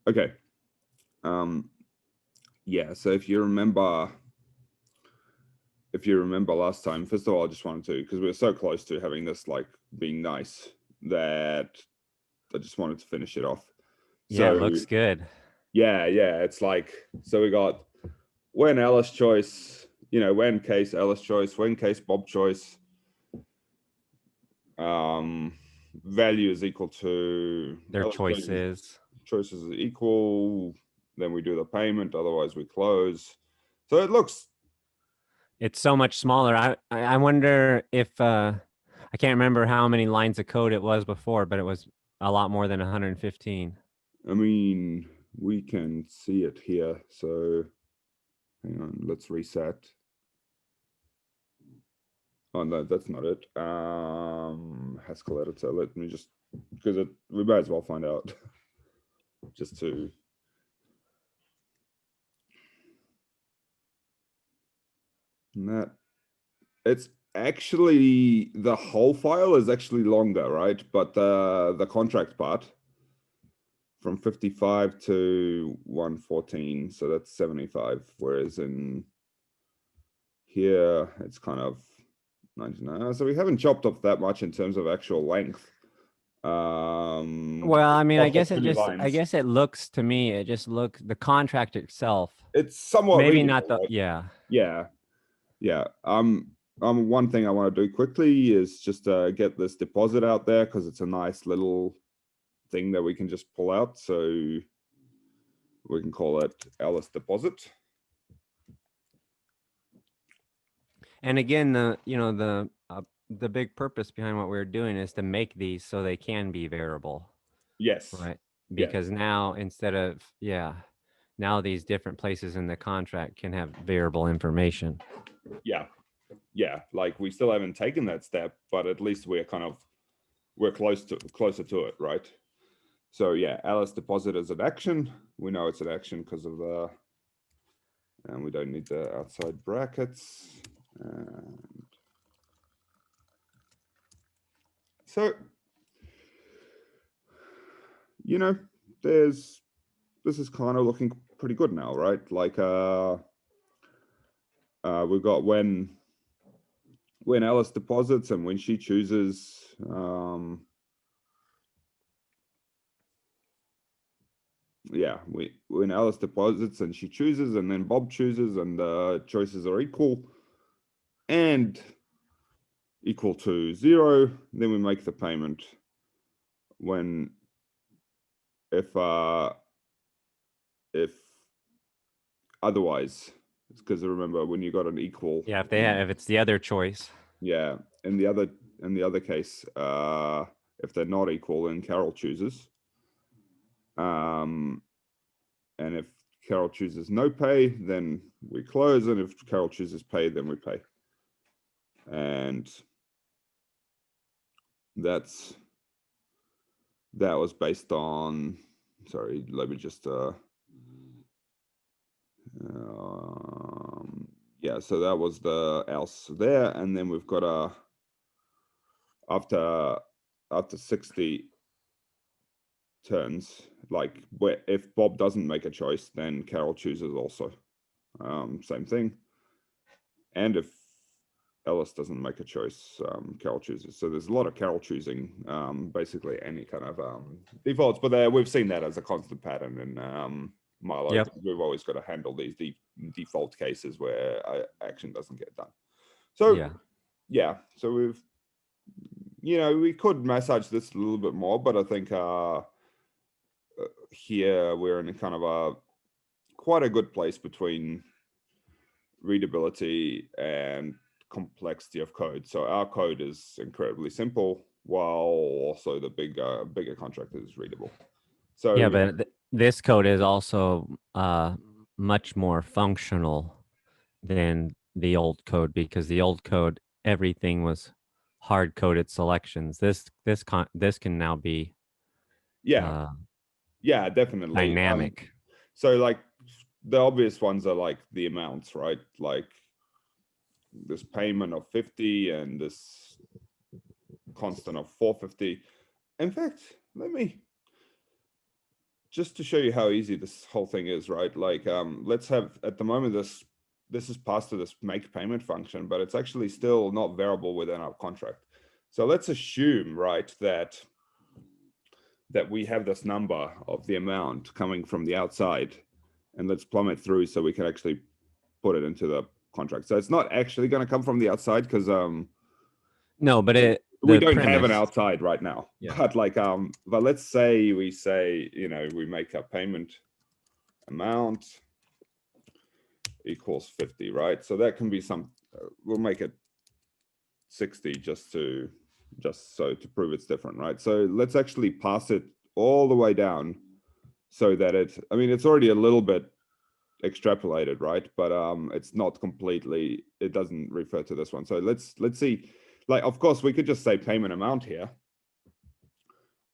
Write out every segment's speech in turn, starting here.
Okay. Yeah, so if you remember last time, first of all, I just wanted to, because we were so close to having this like being nice, that I just wanted to finish it off. Yeah, So it looks good. yeah, it's like, so we got when Alice choice, when case Alice choice, when case Bob choice, value is equal to Their Alice choices. choices is equal, then we do the payment, otherwise we close. So it looks, It's so much smaller. I wonder if I can't remember how many lines of code it was before, but it was a lot more than 115. I mean, we can see it here. So hang on, let's reset. Oh no, that's not it. Haskell editor. Let me just, because we might as well find out. Just to. And that it's actually, the whole file is actually longer, right? But the contract part from 55 to 114, so that's 75. Whereas in here, it's kind of 99. So we haven't chopped off that much in terms of actual length. Well, I mean, I guess it looks to me, it just looks, the contract itself. It's somewhat maybe readable, not the, right? yeah. Yeah. One thing I want to do quickly is just get this deposit out there, because it's a nice little thing that we can just pull out. So we can call it Alice deposit. And again, the big purpose behind what we're doing is to make these so they can be variable. Yes. Right. Because now instead of, now these different places in the contract can have variable information. Yeah. Like we still haven't taken that step, but at least we're closer to it, right? So yeah, Alice deposit is an action. We know it's an action because of the, and we don't need the outside brackets. And so, this is kind of looking pretty good now, right? Like we've got when Alice deposits and when she chooses, when Alice deposits and she chooses, and then Bob chooses, and the choices are equal and equal to 0, then we make the payment. When if otherwise, it's because remember, when you got an equal, if it's the other choice, in the other case, if they're not equal, then Carol chooses, and if Carol chooses no pay, then we close, and if Carol chooses pay, then we pay. And that was based on, sorry, let me just so that was the else there, and then we've got after 60 turns, like where if Bob doesn't make a choice, then Carol chooses also. Same thing. And if Alice doesn't make a choice, Carol chooses. So there's a lot of Carol choosing, basically any kind of defaults, but we've seen that as a constant pattern in Milo. Yep. We've always got to handle these default cases where action doesn't get done. So so we've, we could massage this a little bit more, but I think here we're in a kind of quite a good place between readability and complexity of code. So our code is incredibly simple, while also the bigger contract is readable. So but this code is also much more functional than the old code, because the old code, everything was hard coded selections. This can now be definitely dynamic. So like the obvious ones are like the amounts, right? Like this payment of 50 and this constant of 450. In fact, let me just to show you how easy this whole thing is, right? Like, let's have, at the moment, this is passed to this make payment function, but it's actually still not variable within our contract. So let's assume, right, that we have this number of the amount coming from the outside, and let's plumb it through so we can actually put it into the contract. So it's not actually going to come from the outside because no, but we don't have an outside right now. Yeah. But like but let's say we say, you know, we make a payment amount equals 50, right? So that can be some, we'll make it 60 just so to prove it's different, right? So let's actually pass it all the way down so that I mean, it's already a little bit extrapolated, right? But it's not completely, it doesn't refer to this one. So let's see, like, of course we could just say payment amount here,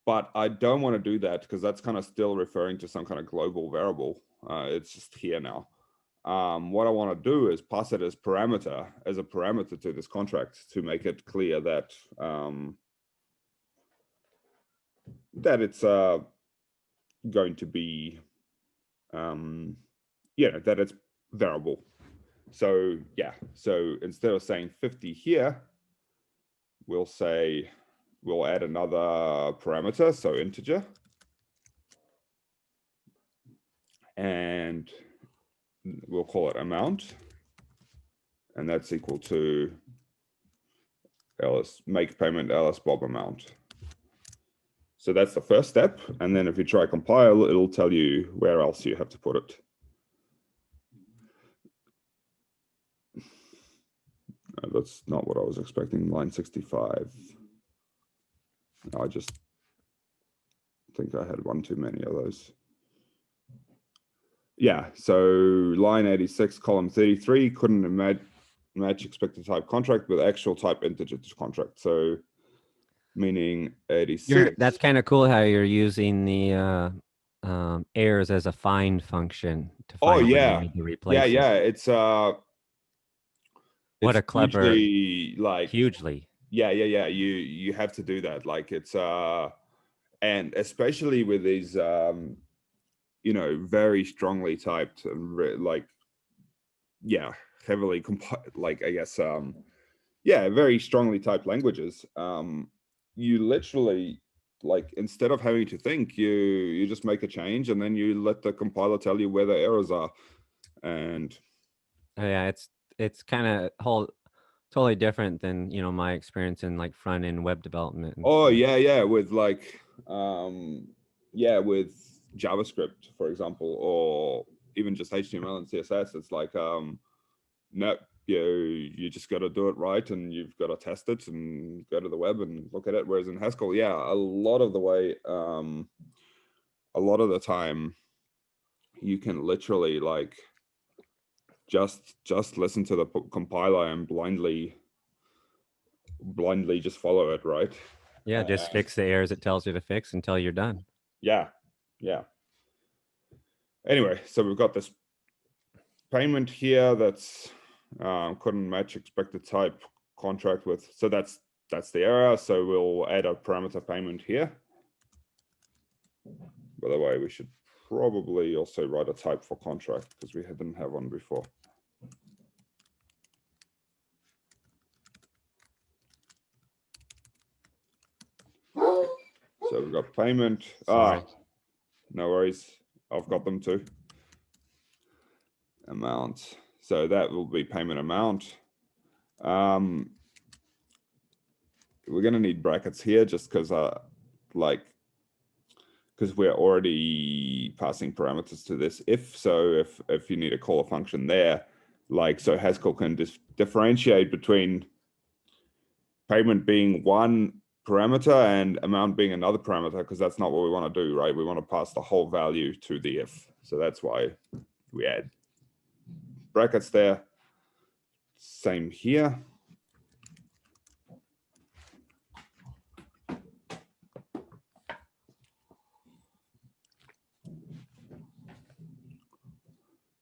but I don't want to do that because that's kind of still referring to some kind of global variable. It's just here now. What I want to do is pass it as a parameter to this contract to make it clear that that it's going to be that it's variable. So yeah, so instead of saying 50 here, we'll add another parameter, so integer, and we'll call it amount, and that's equal to make payment Alice Bob amount. So that's the first step, and then if you try compile, it'll tell you where else you have to put it. No, that's not what I was expecting. Line 65. I just think I had one too many of those. Yeah, so line 86, column 33, couldn't match expected type contract with actual type integer contract. So meaning 86. That's kind of cool how you're using the errors as a find function to find where you need to replace yeah. it. It's what a clever, hugely. Yeah. You have to do that. Like it's and especially with these very strongly typed and heavily very strongly typed languages. You literally, like, instead of having to think, you just make a change and then you let the compiler tell you where the errors are. And yeah, it's kind of totally different than my experience in like front end web development. Oh yeah, with like with JavaScript, for example, or even just HTML and CSS. It's like no, you just got to do it right, and you've got to test it and go to the web and look at it. Whereas in Haskell, a lot of the time, you can literally like just listen to the compiler and blindly just follow it, right? Yeah, just fix the errors it tells you to fix until you're done. Yeah. Anyway, so we've got this payment here that's couldn't match expected type contract with, so that's the error. So we'll add a parameter payment here. By the way, we should probably also write a type for contract because we didn't have one before. So we've got payment. Sorry. No worries. I've got them too. Amount. So that will be payment amount. We're going to need brackets here just because we're already passing parameters to this if. So if you need to call a function there, like, so Haskell can differentiate between payment being one parameter and amount being another parameter, because that's not what we want to do, right? We want to pass the whole value to the if. So that's why we add brackets there. Same here.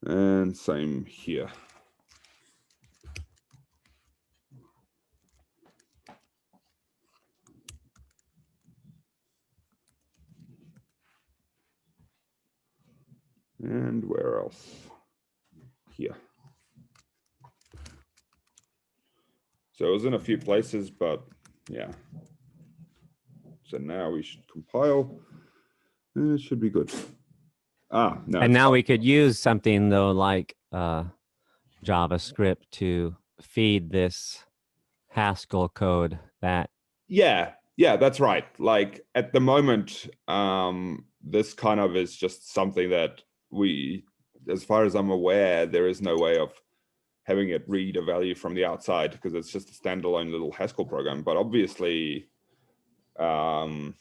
And same here. And where else? Here. So it was in a few places, but yeah. So now we should compile, and it should be good. No. And now we could use something though like JavaScript to feed this Haskell code that. Yeah, that's right. Like at the moment, this kind of is just something that we, as far as I'm aware, there is no way of having it read a value from the outside because it's just a standalone little Haskell program. But obviously, when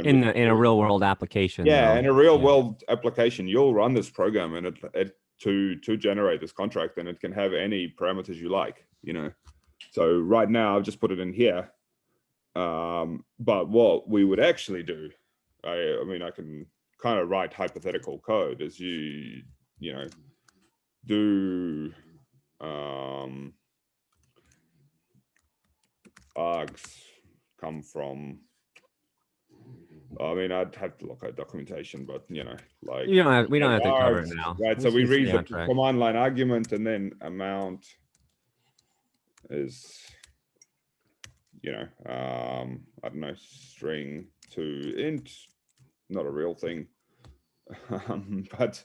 in a real world application. Yeah, though. in a real world application, you'll run this program and it to generate this contract, and it can have any parameters you like, you know. So right now I've just put it in here. But what we would actually do, I mean, I can kind of write hypothetical code as you know, do args come from, I mean, I'd have to look at documentation, but you know, like we don't have to cover it now, right? So we read the command line argument, and then amount is, you know, I don't know, string to int, not a real thing, but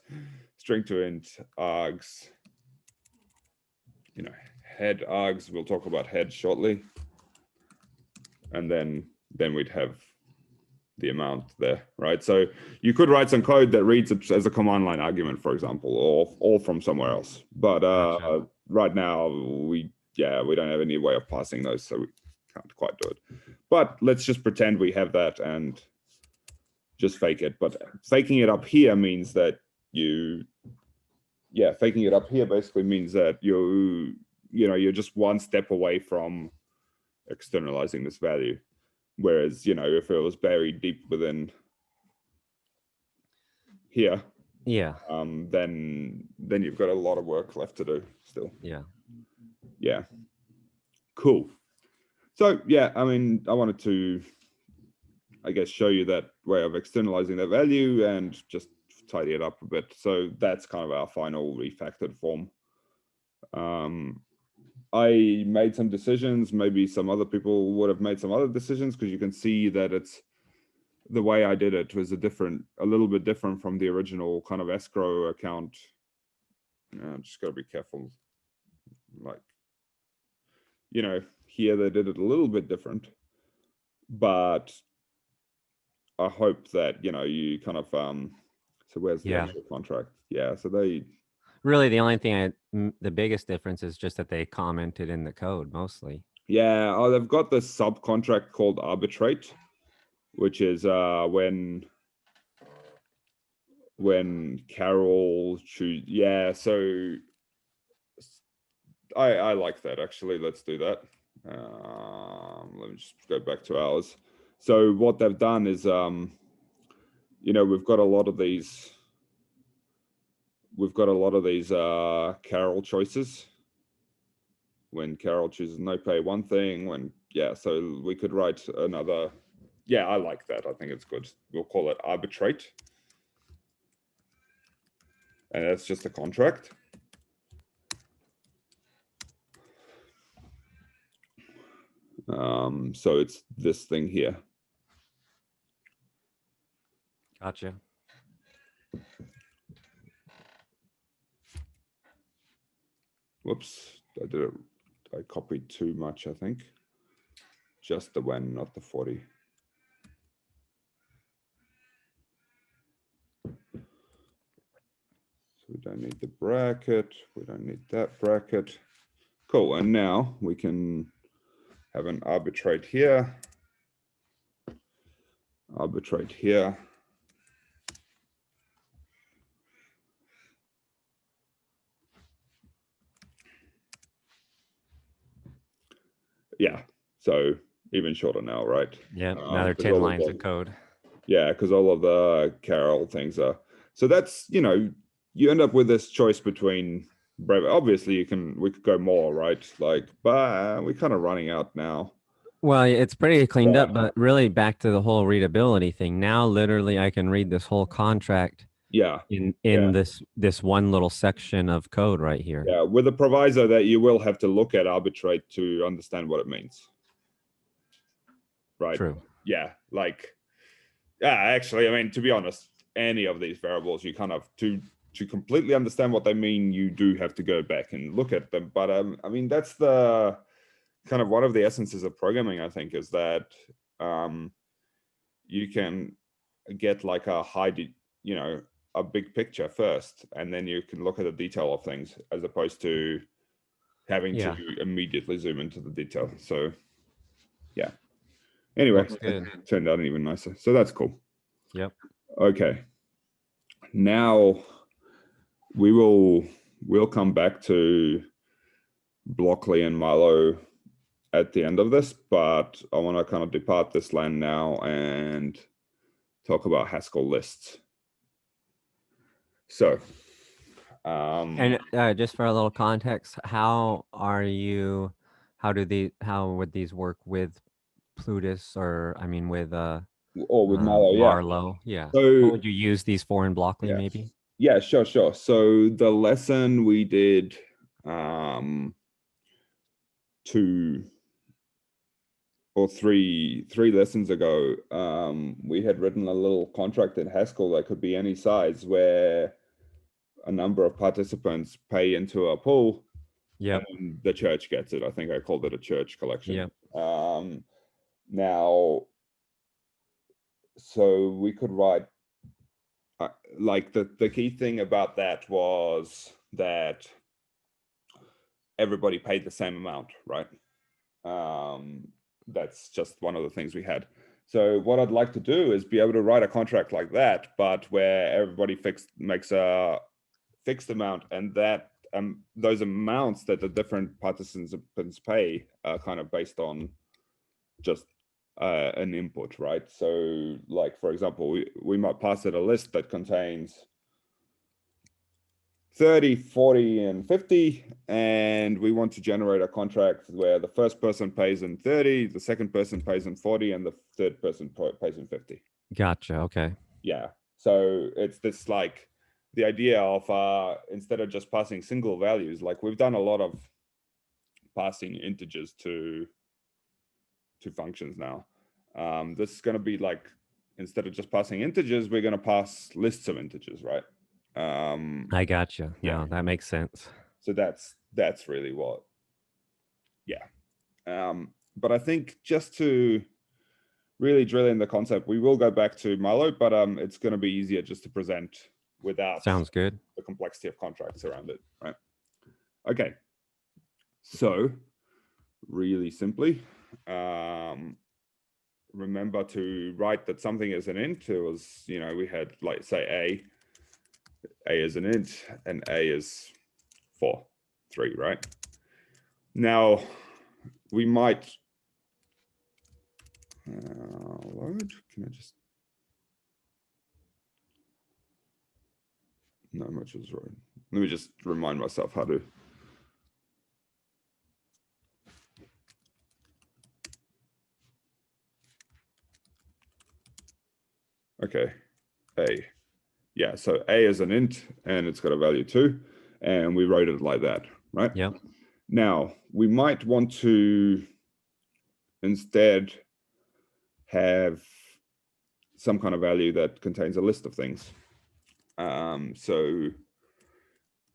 string to int args, you know, head args. We'll talk about head shortly, and then we'd have the amount there, right? So you could write some code that reads it as a command line argument, for example, or from somewhere else. But gotcha. Right now we don't have any way of passing those, so we can't quite do it. But let's just pretend we have that and just fake it. But faking it up here means that faking it up here basically means that you're just one step away from externalizing this value. Whereas, you know, if it was buried deep within here, then you've got a lot of work left to do still. Yeah. Cool. So yeah, I mean, I wanted to, I guess, show you that way of externalizing the value and just tidy it up a bit. So that's kind of our final refactored form. I made some decisions, maybe some other people would have made some other decisions, because you can see that it's the way I did it was a little bit different from the original kind of escrow account. Just gotta be careful. Like, you know, here they did it a little bit different, but I hope that, you know, you kind of, so where's the actual contract? Yeah, so they, really, the only thing the biggest difference is just that they commented in the code mostly. Yeah, they've got this subcontract called arbitrate, which is when Carol choose. Yeah, so I like that actually. Let's do that. Let me just go back to ours. So what they've done is, you know, we've got a lot of these. We've got a lot of these Carol choices. When Carol chooses no pay one thing, so we could write another. Yeah, I like that. I think it's good. We'll call it arbitrate. And that's just a contract. So it's this thing here. Gotcha. Whoops, I copied too much, I think. Just the when, not the 40. So we don't need the bracket. We don't need that bracket. Cool, and now we can have an arbitrate here. Arbitrate here. Yeah, so even shorter now, right? Yeah, another 10 lines of code. Yeah, because all of the Carol things are. So that's, you know, you end up with this choice between, obviously we could go more, right? Like, but we're kind of running out now. Well, it's pretty cleaned up, but really back to the whole readability thing. Now, literally, I can read this whole contract Yeah. in this one little section of code right here. Yeah, with the proviso that you will have to look at arbitrate to understand what it means. Right. True. Yeah, like, yeah, actually, I mean, to be honest, any of these variables, you kind of to completely understand what they mean, you do have to go back and look at them. But I mean, that's the kind of one of the essences of programming, I think, is that you can get like a a big picture first, and then you can look at the detail of things as opposed to having to immediately zoom into the detail. So yeah. Anyway, it turned out even nicer. So that's cool. Yep. Okay. Now we'll come back to Blockly and Milo at the end of this, but I want to kind of depart this land now and talk about Haskell Lists. So and just for a little context, how would these work with Plutus, or I mean with with Marlow? Marlow? Yeah. So what would you use these for in Blockly, maybe? Yeah, sure. So the lesson we did 2 or 3 lessons ago, we had written a little contract in Haskell that could be any size, where a number of participants pay into a pool. Yep. And the church gets it. I think I called it a church collection. Yep. Now, so we could write, like the key thing about that was that everybody paid the same amount, right? That's just one of the things we had. So what I'd like to do is be able to write a contract like that, but where everybody makes a fixed amount, and that those amounts that the different participants pay are kind of based on just an input, right? So like, for example, we might pass it a list that contains 30, 40, and 50, and we want to generate a contract where the first person pays in 30, the second person pays in 40, and the third person pays in 50. Gotcha. Okay. Yeah. So it's this, like, the idea of instead of just passing single values, like we've done a lot of passing integers to functions now. This is going to be like, instead of just passing integers, we're going to pass lists of integers, right? I gotcha. Yeah, that makes sense. So that's really what. Yeah. But I think just to really drill in the concept, we will go back to Milo, but it's going to be easier just to present without sounds good the complexity of contracts around it, right? Okay. So really simply, remember to write that something is an int. It was, we had, like, say a is an int and a is 3, right? Now we might load. Can I just, no, much is right. Let me just remind myself how to. Okay, a. Yeah, so a is an int, and it's got a value 2, and we wrote it like that, right? Yep. Now, we might want to instead have some kind of value that contains a list of things. So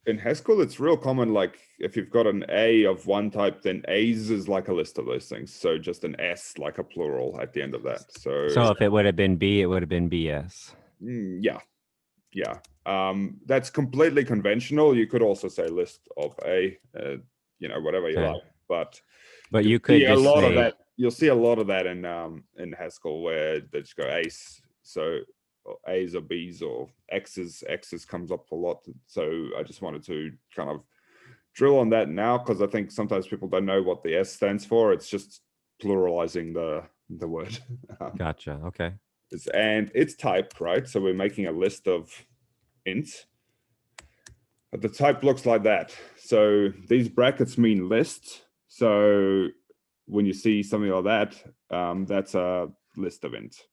in Haskell, it's real common, like if you've got an A of one type, then A's is like a list of those things. So just an S, like a plural at the end of that. So if it would have been B, it would have been BS. Yeah. That's completely conventional. You could also say list of A, whatever you like. But you could see a lot of that. You'll see a lot of that in Haskell, where they just go Ace. So A's or B's or X's comes up a lot. So I just wanted to kind of drill on that now, because I think sometimes people don't know what the S stands for. It's just pluralizing the word. Gotcha. Okay. And it's typed, right? So we're making a list of ints. But the type looks like that. So these brackets mean list. So when you see something like that, that's a list of ints.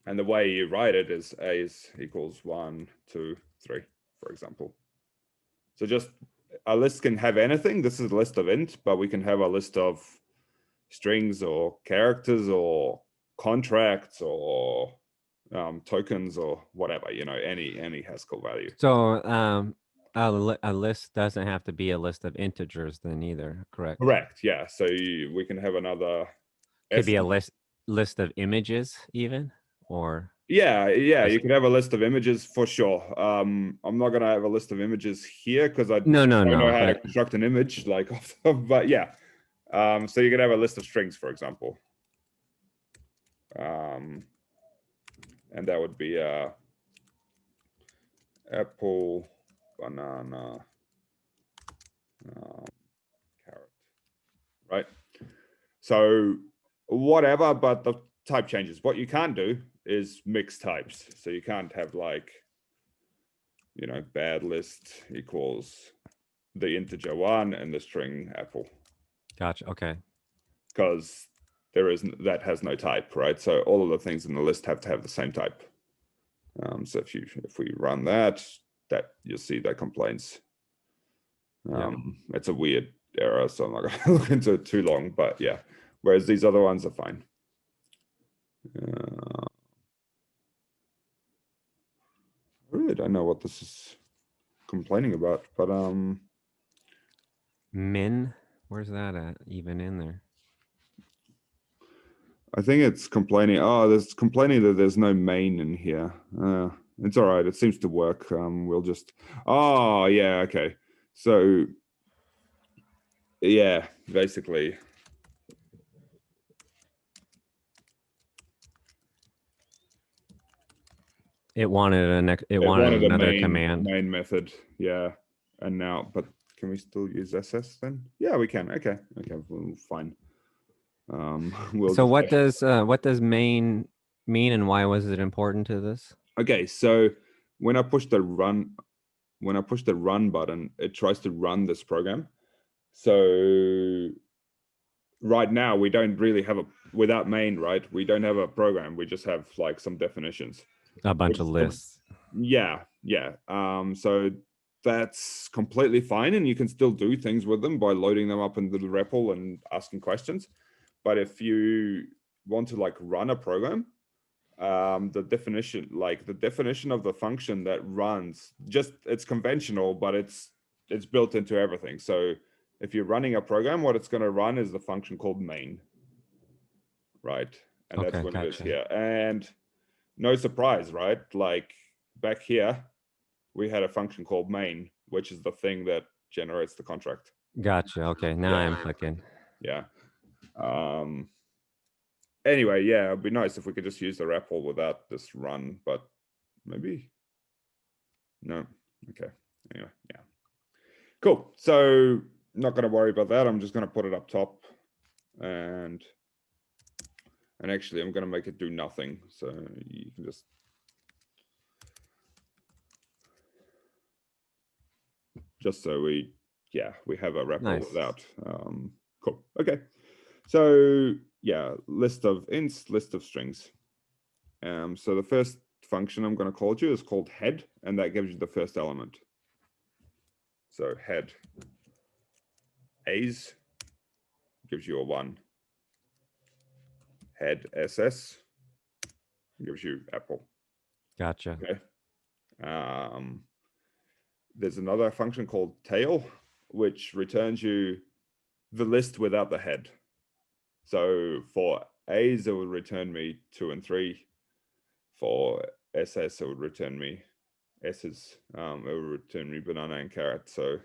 And the way you write it is A's equals 1, 2, 3, for example. So just a list can have anything. This is a list of int, but we can have a list of strings or characters or contracts or tokens or whatever, any Haskell value. So a list doesn't have to be a list of integers then either, correct? Correct, yeah. So we can have another. Could be a list of images even, or yeah, you could have a list of images for sure. I'm not gonna have a list of images here because I don't know how to construct an image, like, but yeah. So you could have a list of strings, for example. And that would be apple, banana, carrot, right? So whatever, but the type changes. What you can't do is mix types. So you can't have like, bad list equals the integer 1 and the string apple. Gotcha. Okay. Because that has no type, right? So all of the things in the list have to have the same type. So if we run that you'll see that complains. It's a weird error, so I'm not going to look into it too long, but yeah. Whereas these other ones are fine. I really don't know what this is complaining about, but min, where's that at? Even in there? I think it's complaining. Oh, there's complaining that there's no main in here. It's all right. It seems to work. We'll just. Oh, yeah. Okay. So, yeah, basically. It wanted another command. Main method. Yeah. And now, but can we still use SS then? Yeah, we can. Okay. Well, fine. So what does main mean, and why was it important to this? Okay, so when I push the run button, it tries to run this program. So right now we don't really have without main, right? We don't have a program. We just have like some definitions. A bunch of lists. Yeah. So that's completely fine, and you can still do things with them by loading them up into the REPL and asking questions. But if you want to like run a program, the definition of the function that runs, it's conventional, but it's built into everything. So if you're running a program, what it's going to run is the function called main, right? And that's what it is here. And no surprise, right? Like back here, we had a function called main, which is the thing that generates the contract. Gotcha. Okay, now I'm clicking. Yeah. Anyway, yeah, it'd be nice if we could just use the REPL without this run, but maybe no. Okay. Anyway, yeah. Cool. So not going to worry about that. I'm just going to put it up top, and actually I'm going to make it do nothing. So you can just so we have a REPL without. Cool. Okay. So yeah, list of ints, list of strings. So the first function I'm going to call you is called head, and that gives you the first element. So head A's gives you a 1. Head SS gives you apple. Gotcha. Okay. There's another function called tail, which returns you the list without the head. So for A's, it would return me 2 and 3. For SS, it would return me S's. It would return me banana and carrot. So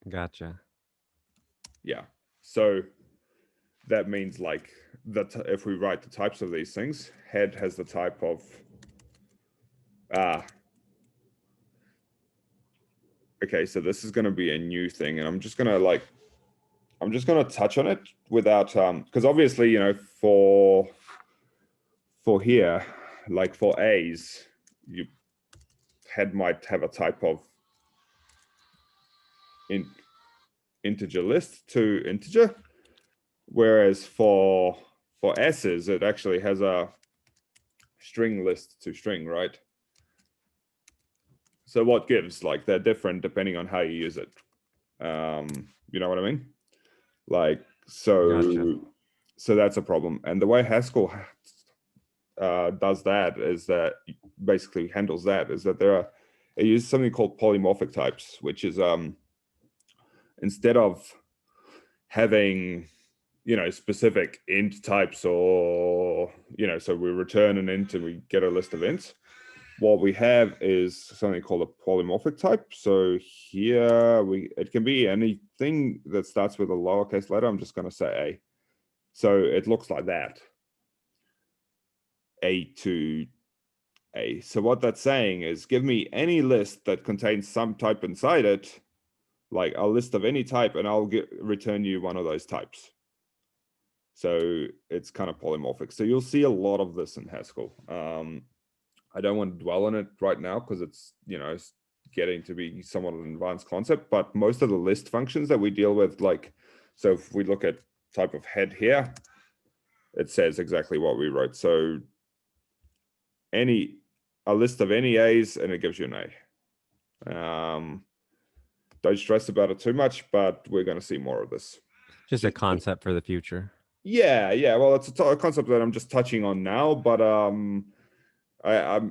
gotcha. Yeah. So that means like that if we write the types of these things, head has the type of okay, so this is going to be a new thing, and I'm just going to touch on it without because obviously, for here, like for A's, head might have a type of int integer list to integer, whereas for s's, it actually has a string list to string, right? So what gives? Like, they're different depending on how you use it. You know what I mean? Like, so Gotcha. so that's a problem. And the way Haskell does that is that basically handles that is that it uses something called polymorphic types, which is instead of having specific int types, or so we return an int and we get a list of ints, what we have is something called a polymorphic type. So here it can be anything that starts with a lowercase letter. I'm just going to say a. So it looks like that, a to a. So what that's saying is, give me any list that contains some type inside it, like a list of any type, and I'll return you one of those types. So it's kind of polymorphic. So you'll see a lot of this in Haskell. I don't want to dwell on it right now because it's it's getting to be somewhat an advanced concept. But most of the list functions that we deal with, like, so if we look at type of head here, it says exactly what we wrote. So a list of any A's, and it gives you an A. Don't stress about it too much, but we're going to see more of this. Just a concept for the future. Yeah. Well, it's a concept that I'm just touching on now, but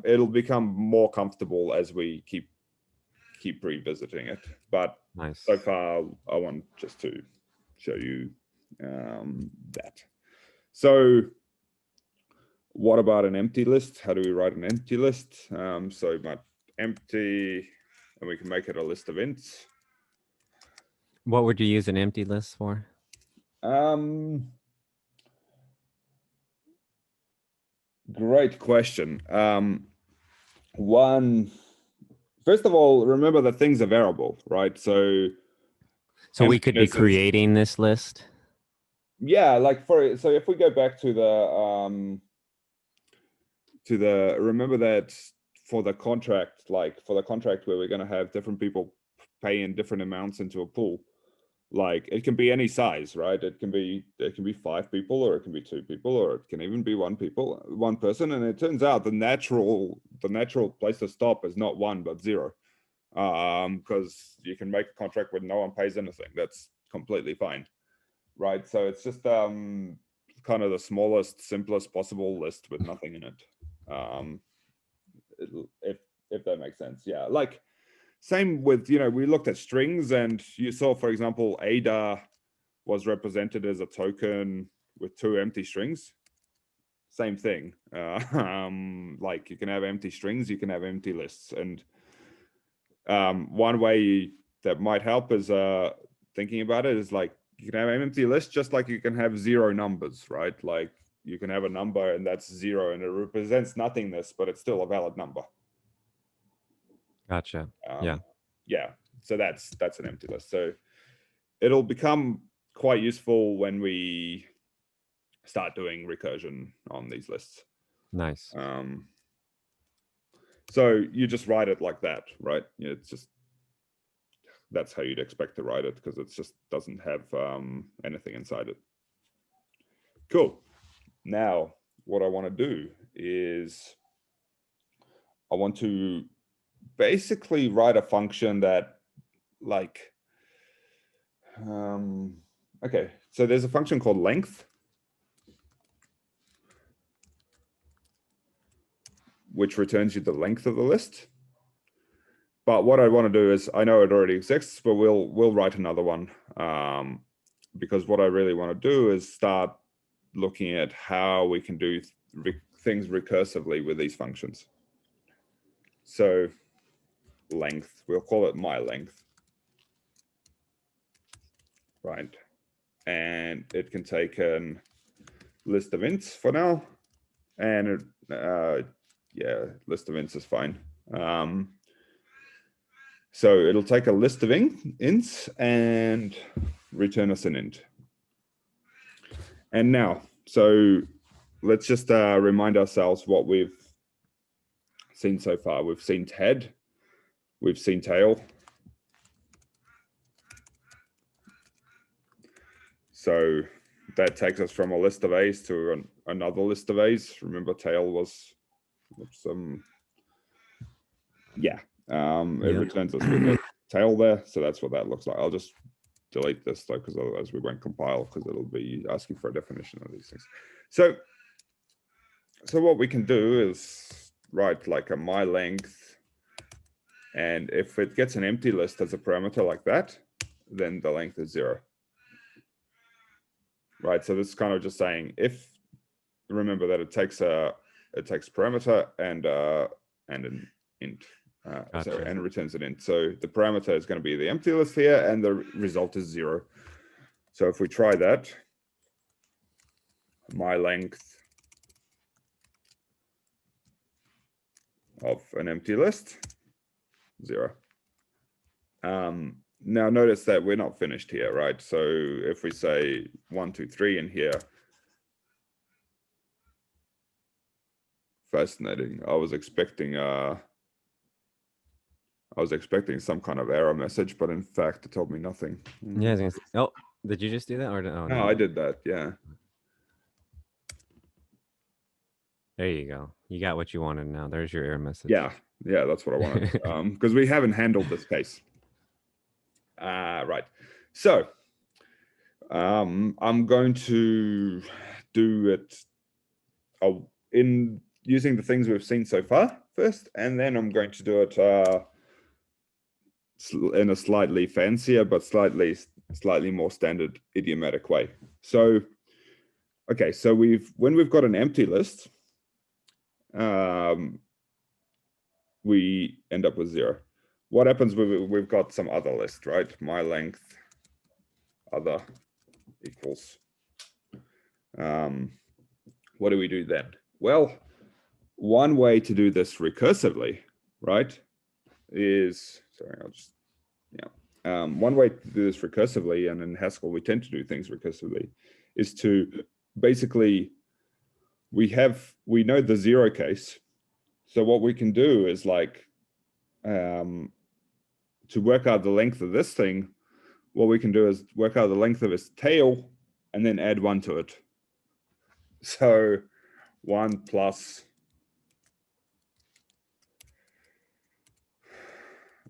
it'll become more comfortable as we keep revisiting it. But nice. So far, I want just to show you that. So what about an empty list? How do we write an empty list? So my empty, and we can make it a list of ints. What would you use an empty list for? Great question. First of all, remember that things are variable, right? So we could be creating this list. Yeah, like so if we go back to the remember that for the contract, where we're going to have different people pay in different amounts into a pool, like it can be any size, right? It can be 5 people, or it can be 2 people, or it can even be 1 person. And it turns out the natural place to stop is not 1 but 0, because you can make a contract where no one pays anything. That's completely fine, right? So it's just kind of the smallest, simplest possible list with nothing in it, if that makes sense. Yeah, like same with, we looked at strings, and you saw, for example, Ada was represented as a token with 2 empty strings. Same thing. Like you can have empty strings, you can have empty lists. And one way that might help is thinking about it is, like, you can have an empty list just like you can have 0 numbers, right? Like you can have a number and that's 0 and it represents nothingness, but it's still a valid number. Gotcha. Yeah. So that's an empty list. So it'll become quite useful when we start doing recursion on these lists. Nice. So you just write it like that, right? It's just, that's how you'd expect to write it, because it just doesn't have anything inside it. Cool. Now, what I want to do is I want to basically write a function that, like, okay, so there's a function called length, which returns you the length of the list. But what I want to do is, I know it already exists, but we'll write another one, because what I really want to do is start looking at how we can do things recursively with these functions. So length, we'll call it my length, right? And it can take a list of ints for now, and yeah, list of ints is fine. So it'll take a list of ints and return us an int. And now, so let's just remind ourselves what we've seen so far. We've seen head, we've seen tail, So that takes us from a list of A's to another list of A's. Remember, tail was some, it returns us with a tail there. So that's what that looks like. I'll just delete this though, because otherwise we won't compile, because it'll be asking for a definition of these things. So what we can do is write like a my length, and if it gets an empty list as a parameter like that, then the length is 0. Right, so this is kind of just saying, if, remember that it takes parameter and an int, Gotcha. and returns an int. So the parameter is going to be the empty list here, and the result is 0. So if we try that, my length of an empty list, 0. Now notice that we're not finished here, right? So if we say 1, 2, 3 in here, fascinating. I was expecting some kind of error message, but in fact it told me nothing. Yeah, I was gonna say, oh, did you just do that, or No, I did that. Yeah. There you go. You got what you wanted now. There's your error message. Yeah, that's what I wanted. Because we haven't handled this case. Right. So I'm going to do it in using the things we've seen so far first, and then I'm going to do it in a slightly fancier but slightly more standard idiomatic way. So okay, so when we've got an empty list, we end up with 0. What happens when we've got some other list, right? My length other equals. What do we do then? Well, one way to do this recursively, right, is, one way to do this recursively, and in Haskell we tend to do things recursively, is to basically, we know the 0 case. So what we can do is like, to work out the length of this thing, what we can do is work out the length of its tail and then add 1 to it. So 1 plus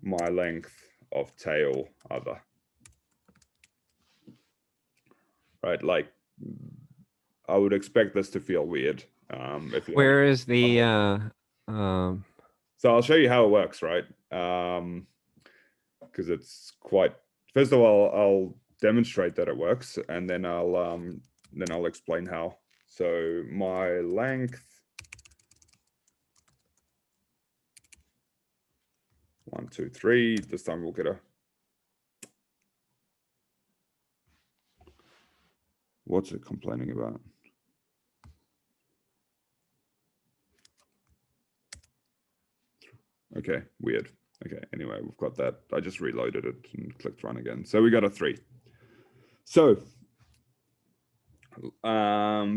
my length of tail other. Right, like I would expect this to feel weird. Where is the So I'll show you how it works, right? Because it's quite. First of all, I'll demonstrate that it works, and then I'll explain how. So my length 1, 2, 3. This time we'll get a. What's it complaining about? Okay, weird. Okay, anyway, we've got that. I just reloaded it and clicked run again. So we got a 3. So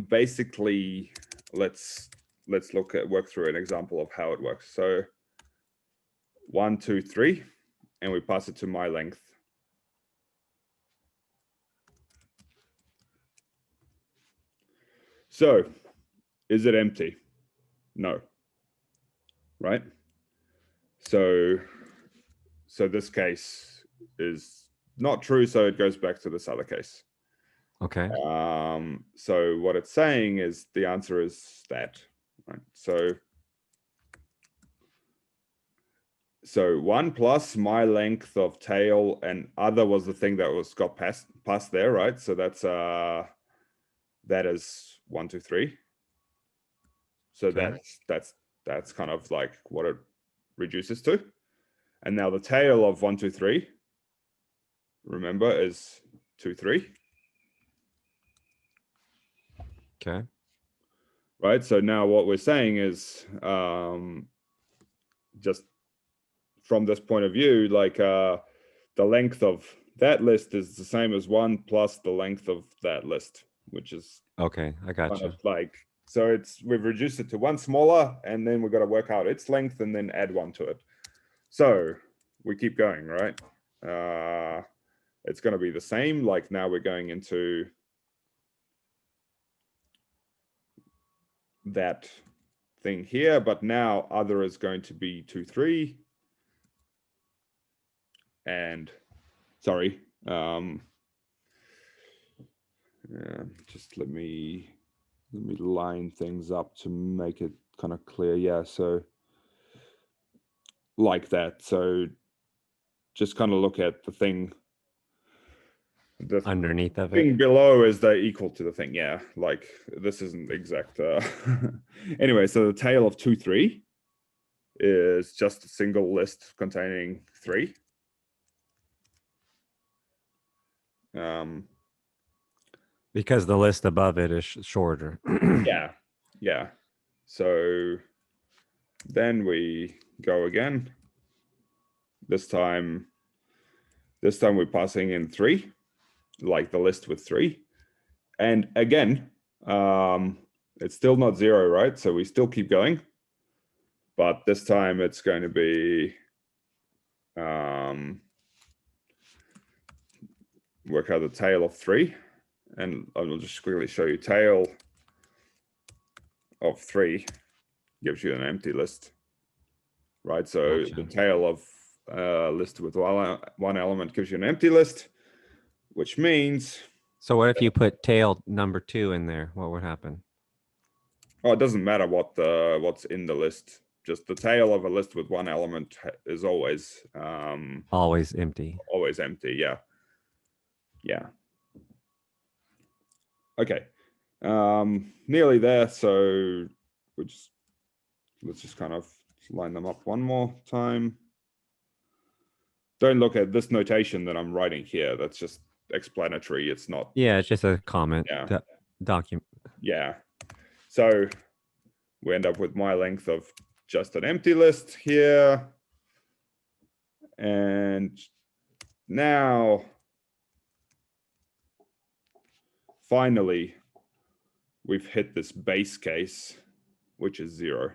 basically, let's work through an example of how it works. So 1, 2, 3, and we pass it to my length. So is it empty? No. Right? So this case is not true, so it goes back to this other case. Okay. So what it's saying is the answer is that, right? So 1 plus my length of tail and other was the thing that got passed there, right? So that is 1, 2, 3. So Okay. that's kind of like what it reduces to. And now the tail of 1, 2, 3, remember, is 2, 3. Okay. Right. So now what we're saying is, just from this point of view, like the length of that list is the same as 1 plus the length of that list, which is okay. I got kind you. of like, so we've reduced it to 1 smaller, and then we've got to work out its length and then add 1 to it. So we keep going, right? It's going to be the same. Like now we're going into that thing here, but now other is going to be 2, 3. And sorry, just let me line things up to make it kind of clear. Yeah, so like that. So just kind of look at the thing. The underneath of thing it. below is the equal to the thing. Yeah, like this isn't exact. Anyway, so the tail of 2, 3 is just a single list containing 3. Because the list above it is shorter. Yeah. So then we go again. This time we're passing in 3, like the list with 3. And again, it's still not 0, right? So we still keep going. But this time it's going to be work out the tail of 3. And I will just quickly show you tail of 3 gives you an empty list, right? So Gotcha. the tail of list with one element gives you an empty list, which means. So what if you put tail number 2 in there? What would happen? Oh, it doesn't matter what's in the list. Just the tail of a list with one element is always empty. Always empty. Yeah. Okay. Nearly there. So let's just kind of line them up one more time. Don't look at this notation that I'm writing here. That's just explanatory. It's not. Yeah, it's just a comment. Yeah. Document. Yeah. So we end up with my length of just an empty list here. And now, finally, we've hit this base case, which is 0.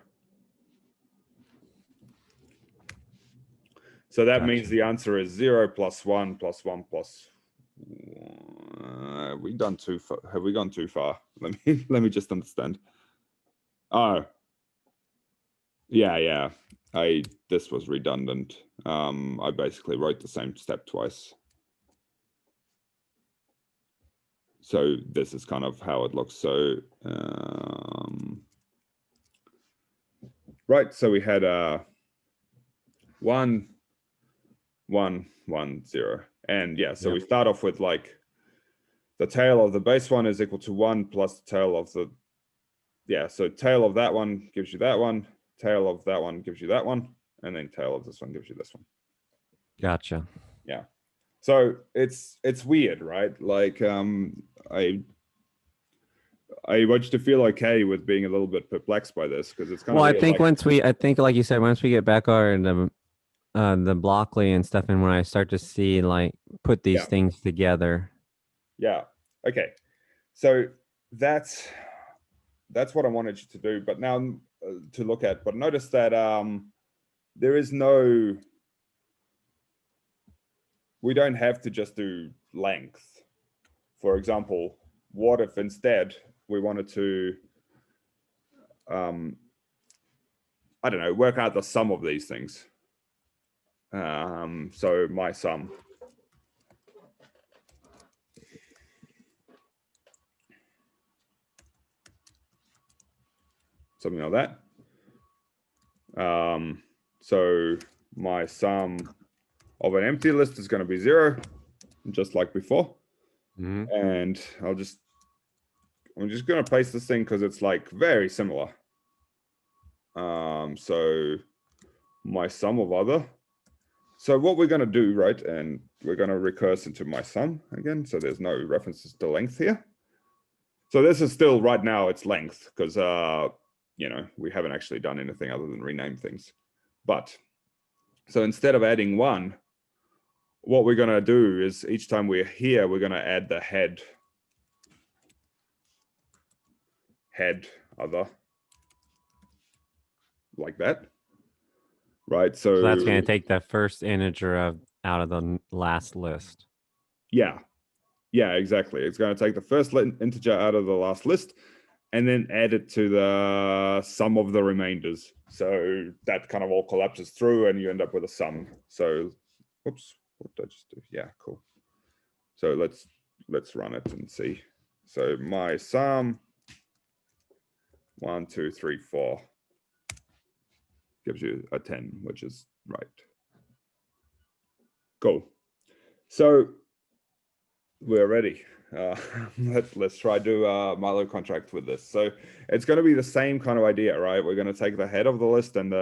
So that means the answer is 0 plus 1 plus 1 plus. Have we gone too far? Let me just understand. Oh, yeah. This was redundant. I basically wrote the same step twice. So this is kind of how it looks. So right. So we had 1, 1, 1, 0. And yeah, so we start off with like the tail of the base one is equal to 1 plus the tail of the, so tail of that one gives you that one, tail of that one gives you that one, and then tail of this one gives you this one. Gotcha. Yeah. So it's weird, right? Like I want you to feel okay with being a little bit perplexed by this because it's kind of. Well, I think like you said, once we get back on the Blockly and stuff, and when I start to see like put these things together. Yeah. Okay. So that's what I wanted you to do, but now to look at. But notice that there is no. We don't have to just do length. For example, what if instead we wanted to, I don't know, work out the sum of these things? So my sum. Something like that. So my sum of an empty list is going to be 0, just like before. Mm-hmm. And I'm just going to paste this thing because it's like very similar. So my sum of other. So what we're going to do, right, and we're going to recurse into my sum again. So there's no references to length here. So this is still right now it's length because, we haven't actually done anything other than rename things. But so instead of adding 1, what we're going to do is each time we're here, we're going to add the head other, like that, right? So that's going to take the first integer out of the last list. Yeah, exactly. It's going to take the first integer out of the last list. and then add it to the sum of the remainders. So that kind of all collapses through and you end up with a sum. So, whoops, what did I just do? Yeah, cool. So let's run it and see. So my sum 1, 2, 3, 4 gives you a 10, which is right. Cool. So we're ready. Let's try do a Milo contract with this. So it's going to be the same kind of idea, right? We're going to take the head of the list and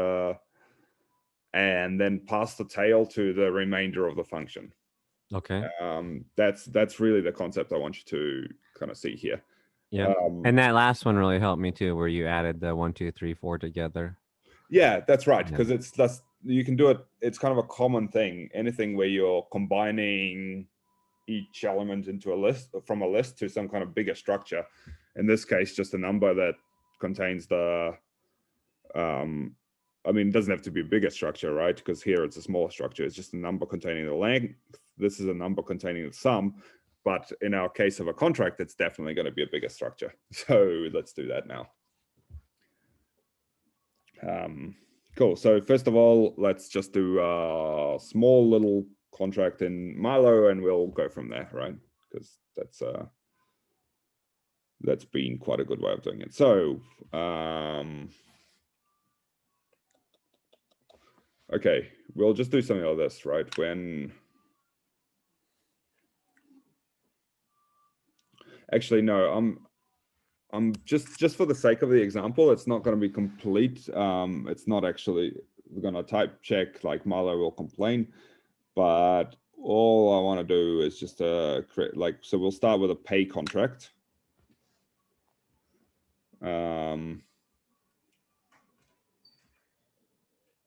then pass the tail to the remainder of the function. Okay. That's really the concept I want you to kind of see here. Yeah. And that last one really helped me too, where you added the 1, 2, 3, 4 together. Yeah, that's right. Because you can do it. It's kind of a common thing. Anything where you're combining each element into a list, from a list to some kind of bigger structure. In this case, just a number that contains the, I mean, it doesn't have to be a bigger structure, right? Because here it's a smaller structure. It's just a number containing the length. This is a number containing the sum. But in our case of a contract, it's definitely going to be a bigger structure. So let's do that now. Cool. So first of all, let's just do a small little contract in Milo and we'll go from there, right? Because that's been quite a good way of doing it. So okay, we'll just do something like this, right? Actually, no, I'm just for the sake of the example, it's not going to be complete. It's not actually, we're going to type check like Milo will complain, but all I want to do is just create so we'll start with a pay contract. And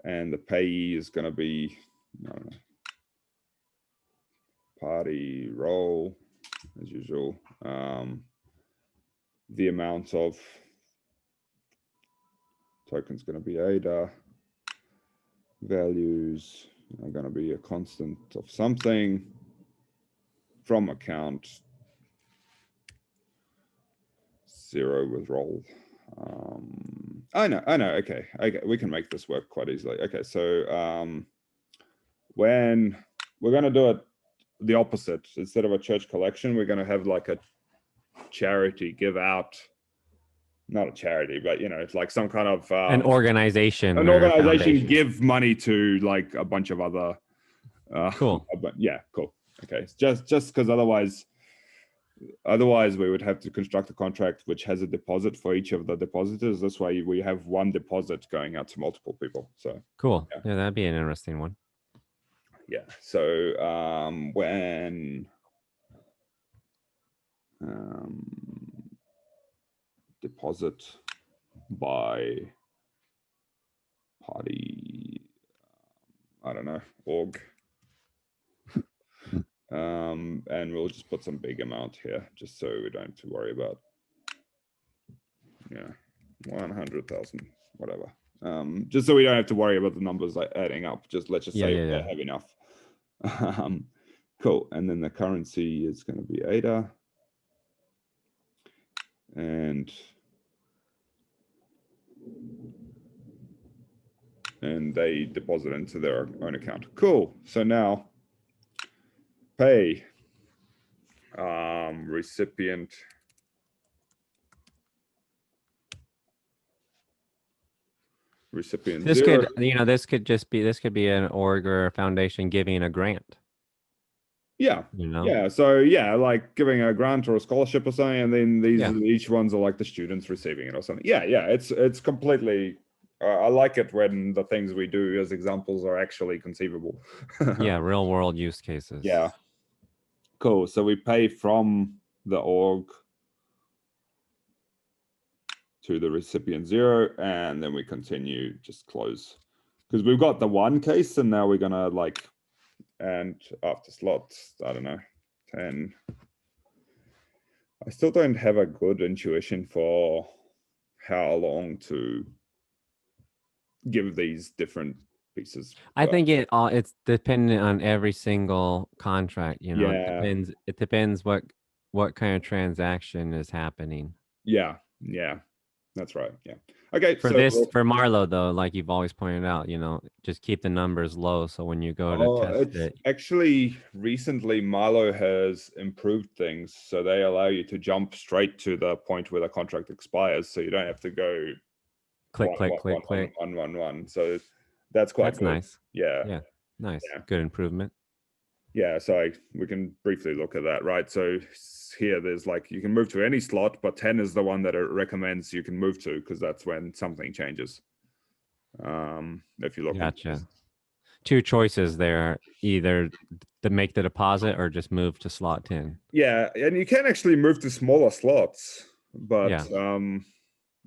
the payee is going to be, I don't know, party role as usual. The amount of tokens going to be ADA. Values are going to be a constant of something. From account 0 with role. I know. Okay, we can make this work quite easily. Okay, so when we're going to do it the opposite, instead of a church collection, we're going to have like a charity give out, not a charity, but it's like some kind of an organization. An organization give money to like a bunch of other. Cool. Yeah, cool. Okay, just because otherwise we would have to construct a contract which has a deposit for each of the depositors. This way we have one deposit going out to multiple people. So cool. Yeah, that'd be an interesting one. Yeah. So when deposit by party, I don't know, org. And we'll just put some big amount here, just so we don't have to worry about, 100,000, whatever. Just so we don't have to worry about the numbers like adding up. Let's just say we have enough. Cool. And then the currency is going to be ADA. And they deposit into their own account. Cool. So now pay recipient this 0. This could be an org or a foundation giving a grant. Yeah. Yeah. So yeah, like giving a grant or a scholarship or something, and then each ones are like the students receiving it or something. Yeah. It's completely. I like it when the things we do as examples are actually conceivable. Yeah, real world use cases. Yeah. Cool. So we pay from the org to the recipient 0, and then we continue, just close. Because we've got the one case, and now we're gonna and after slots, I don't know, 10. I still don't have a good intuition for how long to give these different pieces. I think it's dependent on every single contract. It depends what kind of transaction is happening. Yeah. Yeah, that's right. Yeah. Okay. For So this, for Marlowe though, like you've always pointed out, just keep the numbers low. So when you go to test it's it, actually recently Milo has improved things, so they allow you to jump straight to the point where the contract expires, so you don't have to go click, click, click, click. 1. So that's quite good. Nice. Yeah. Yeah. Nice. Yeah. Good improvement. Yeah, so we can briefly look at that, right? So here there's like, you can move to any slot, but 10 is the one that it recommends you can move to, because that's when something changes. If you look Gotcha. Two choices there, either to make the deposit or just move to slot 10. Yeah, and you can actually move to smaller slots, but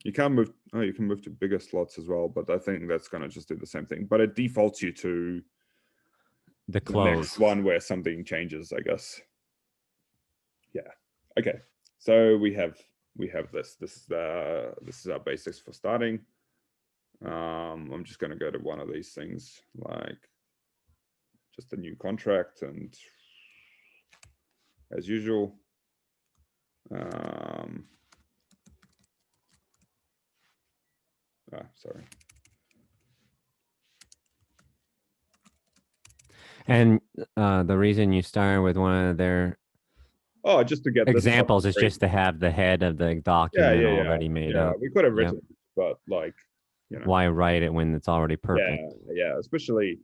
you can't move, you can move to bigger slots as well, but I think that's going to just do the same thing. But it defaults you to the close next one where something changes, I guess. Yeah. Okay. So we have this. This is our basics for starting. I'm just going to go to one of these things, like just a new contract, and as usual, sorry. And the reason you start with one of their just to get examples is just to have the head of the document already made up. We could have written it, but like, why write it when it's already perfect? Yeah, especially,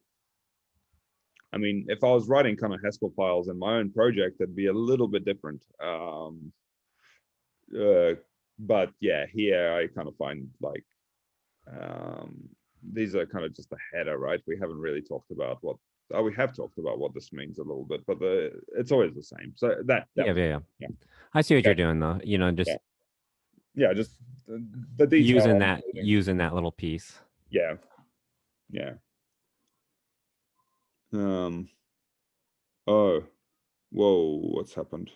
I mean, if I was writing kind of Haskell files in my own project, it'd be a little bit different. But yeah, here I kind of find like, these are kind of just a header, right? We haven't really talked about what, we have talked about what this means a little bit, but it's always the same. So that yeah. I see what you're doing though. Just just the detail using that little piece. Yeah. Oh, whoa, what's happened?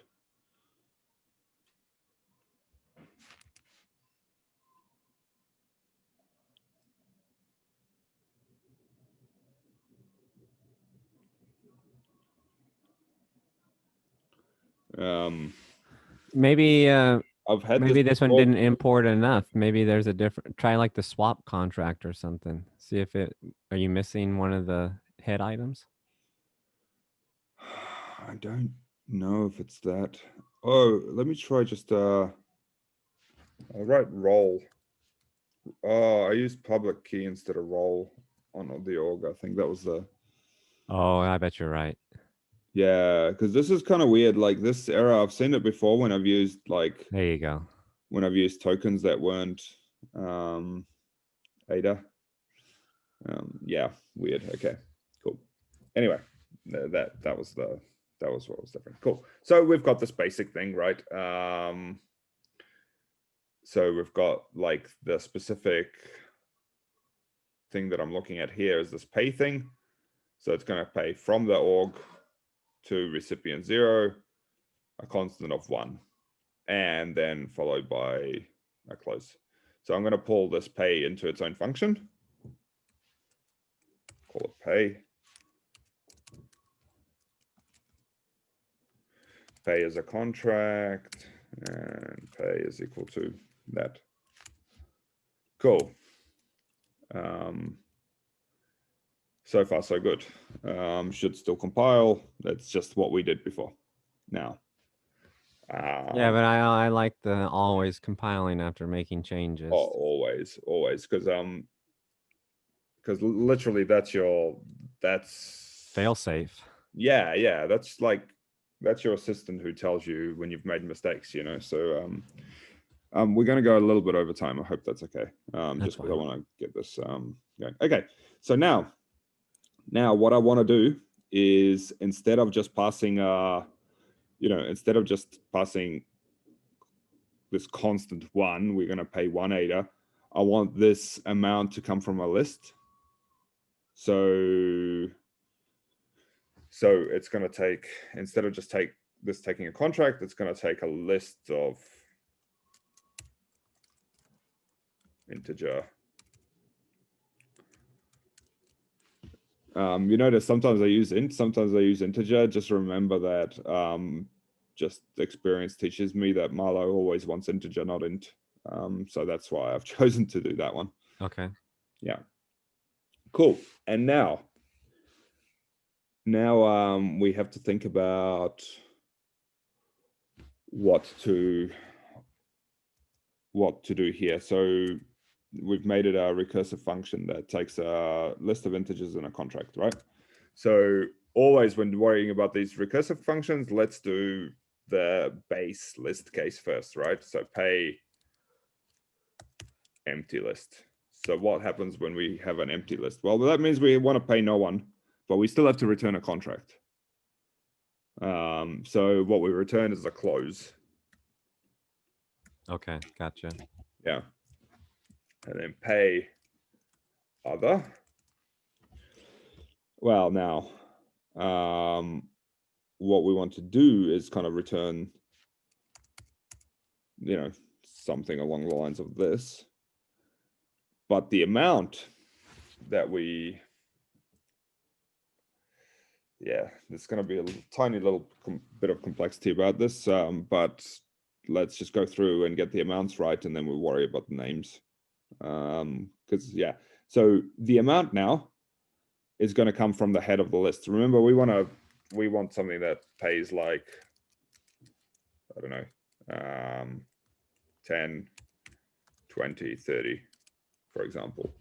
Maybe I've had maybe this one didn't import enough. Maybe there's a different, try like the swap contract or something. See if are you missing one of the head items? I don't know if it's that. Oh, let me try just I'll write role. I used public key instead of role on the org. I think that was the. Oh, I bet you're right. Yeah, because this is kind of weird. Like this error, I've seen it before when I've used like. There you go. When I've used tokens that weren't ADA. Yeah, weird. Okay, cool. Anyway, that was what was different. Cool. So we've got this basic thing, right? So we've got like the specific thing that I'm looking at here is this pay thing. So it's going to pay from the org to recipient 0, a constant of 1, and then followed by a close. So I'm going to pull this pay into its own function. Call it pay. Pay is a contract, and pay is equal to that. Cool. So far, so good. Should still compile. That's just what we did before. Now. Yeah, but I like the always compiling after making changes. Oh, always, because literally that's fail safe. Yeah, that's your assistant who tells you when you've made mistakes, So we're going to go a little bit over time. I hope that's okay. Just because I want to get this going. Okay, so now what I want to do is instead of just passing this constant 1, we're going to pay 1 ADA. I want this amount to come from a list. So it's going to take, instead of just taking a contract, it's going to take a list of integer. You notice sometimes I use int, sometimes I use integer. Just remember that just experience teaches me that Marlowe always wants integer, not int. So that's why I've chosen to do that one. Okay. Yeah. Cool. And now we have to think about what to do here. So we've made it a recursive function that takes a list of integers in a contract, right? So always when worrying about these recursive functions, let's do the base list case first, right? So pay empty list. So what happens when we have an empty list? Well, that means we want to pay no one, but we still have to return a contract. So what we return is a close. Okay, gotcha. Yeah. And then pay other. Well, now, what we want to do is kind of return, something along the lines of this. But the amount that there's going to be a tiny little bit of complexity about this, but let's just go through and get the amounts right, and then we'll worry about the names. So the amount now is going to come from the head of the list. Remember, we want something that pays like, I don't know, 10, 20, 30, for example.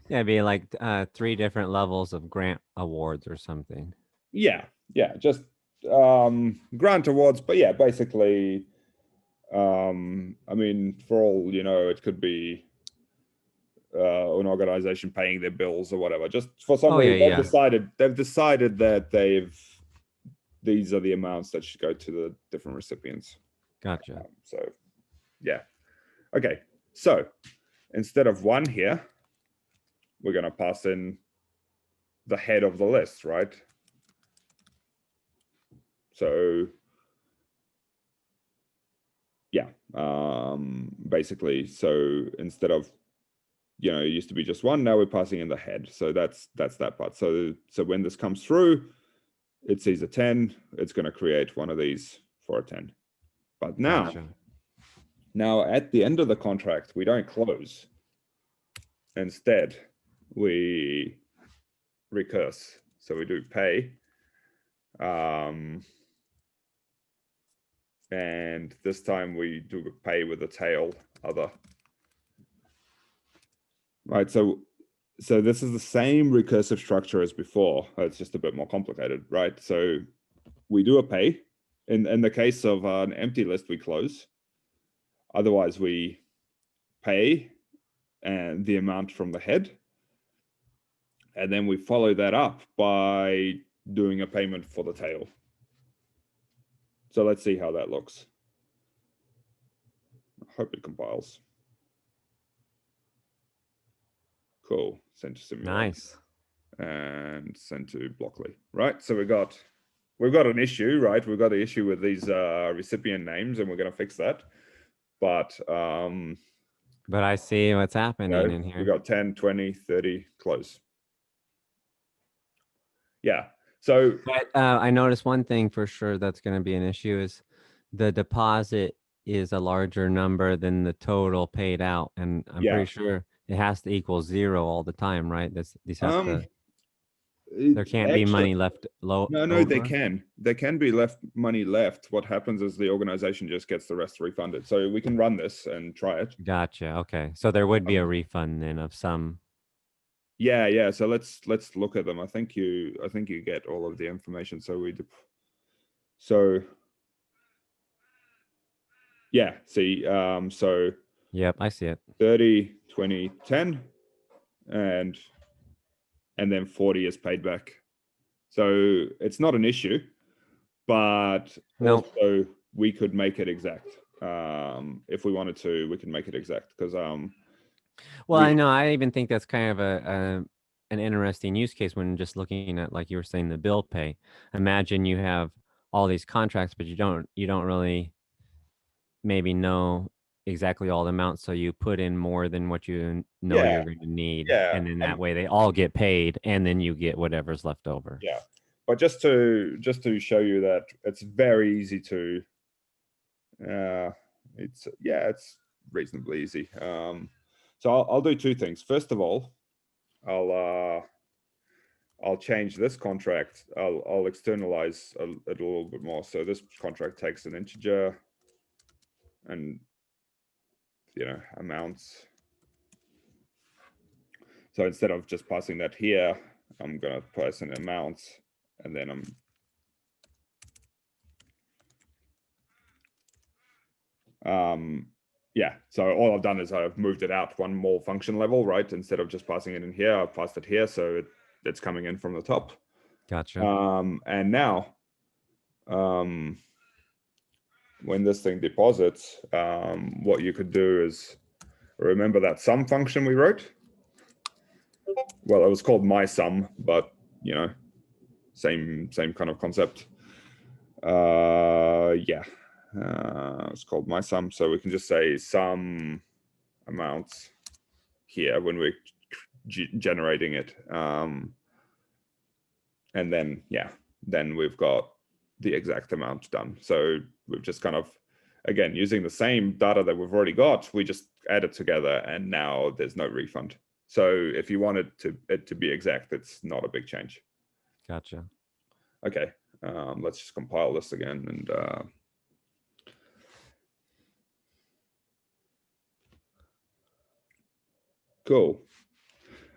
Yeah, it'd be like 3 different levels of grant awards or something. Yeah, just grant awards, but yeah, basically, I mean, for all it could be an organization paying their bills or whatever. Just for some reason, they've decided that these are the amounts that should go to the different recipients. Gotcha. So, yeah. Okay, so instead of 1 here, we're going to pass in the head of the list, right? So, yeah, basically, so instead of, it used to be just 1, now we're passing in the head. So that's that part. So when this comes through, it sees a 10, it's going to create one of these for a 10. But now, at the end of the contract, we don't close. Instead, we recurse. So we do pay. And this time we do pay with a tail other. Right, so this is the same recursive structure as before. It's just a bit more complicated, right? So we do a pay. In the case of an empty list, we close. Otherwise, we pay and the amount from the head. And then we follow that up by doing a payment for the tail. So let's see how that looks. I hope it compiles. Cool. Send to simulate. Nice. And send to Blockly. Right. So we've got an issue, right? We've got an issue with these recipient names, and we're going to fix that. But I see what's happening in here. We got 10, 20, 30, close. Yeah. So I noticed one thing for sure that's going to be an issue is the deposit is a larger number than the total paid out, and I'm pretty sure it has to equal 0 all the time, right? These have to. There can't be money left low. No, they can. There can be money left. What happens is the organization just gets the rest refunded. So we can run this and try it. Gotcha. Okay, so there would be a refund then of some. Yeah. So let's look at them. I think you get all of the information. Yeah. See. So. Yep, I see it. 30, 20, 10, and then 40 is paid back. So it's not an issue, but also we could make it exact. If we wanted to, we can make it exact because well, I know. I even think that's kind of an interesting use case when just looking at, like you were saying, the bill pay. Imagine you have all these contracts, but you don't really maybe know exactly all the amounts, so you put in more than what you know you're going to need, and then that way they all get paid, and then you get whatever's left over. Yeah, but just to show you that it's very easy to, it's reasonably easy. So I'll do two things. First of all, I'll change this contract. I'll externalize it a little bit more. So this contract takes an integer and, you know, amounts. So instead of just passing that here, I'm going to pass in amounts, and then yeah, so all I've done is I've moved it out one more function level, right? Instead of just passing it in here, I've passed it here, so it's coming in from the top. Gotcha. And now, when this thing deposits, what you could do is remember that sum function we wrote. Well, it was called mySum, but you know, same kind of concept. Yeah, it's called mySum, so we can just say sum amounts here when we're generating it, and then yeah, then we've got the exact amount done. So we've just kind of, again, using the same data that we've already got, we just add it together, and now there's no refund. So if you wanted it to be exact, it's not a big change. Gotcha. Okay, let's just compile this again and cool.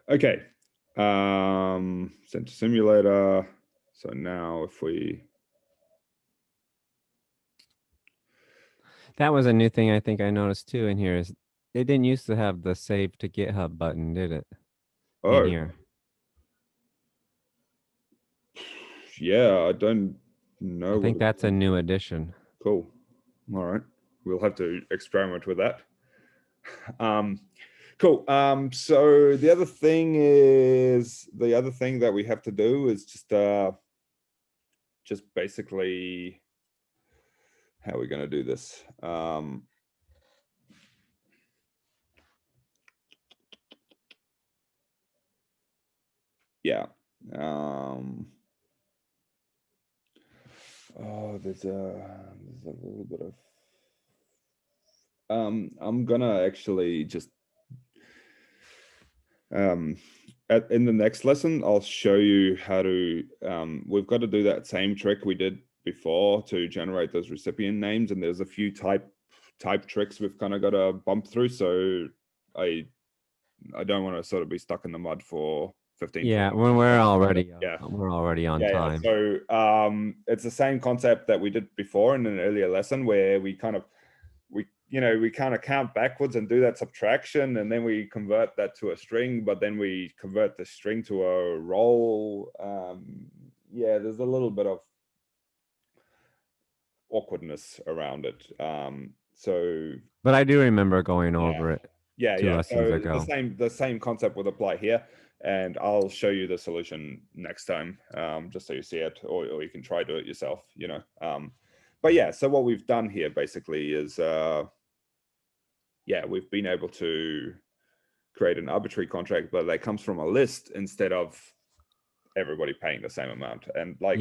Okay, send to simulator. So now if we, that was a new thing I think I noticed too in here, is they didn't used to have the save to GitHub button, did it? In here. Yeah, I don't know. I think that's a new addition. Cool. All right, we'll have to experiment with that. Cool. So the other thing that we have to do is just basically, how are we going to do this? Yeah. Oh, there's a little bit of. I'm gonna actually just in the next lesson, I'll show you how to. We've got to do that same trick we did before to generate those recipient names, and there's a few type tricks we've kind of got to bump through. So I don't want to sort of be stuck in the mud for 15. Yeah, when we're already on time. So it's the same concept that we did before in an earlier lesson, where we kind of count backwards and do that subtraction, and then we convert that to a string, but then we convert the string to a roll. Yeah, there's a little bit of awkwardness around it. But I do remember going over it. Yeah. Lessons ago. The same concept would apply here, and I'll show you the solution next time, just so you see it, or you can try do it yourself, you know. But yeah, so what we've done here basically is, yeah, we've been able to create an arbitrary contract, but that comes from a list instead of everybody paying the same amount. And like,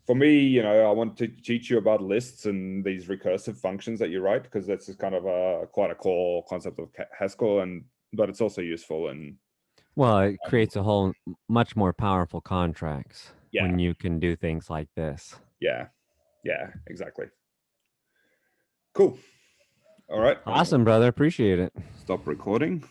for me, you know, I want to teach you about lists and these recursive functions that you write, because that's kind of quite a core concept of Haskell, but it's also useful. And well, it creates a whole much more powerful contracts when you can do things like this. Yeah, exactly. Cool. All right. Awesome, brother. Appreciate it. Stop recording.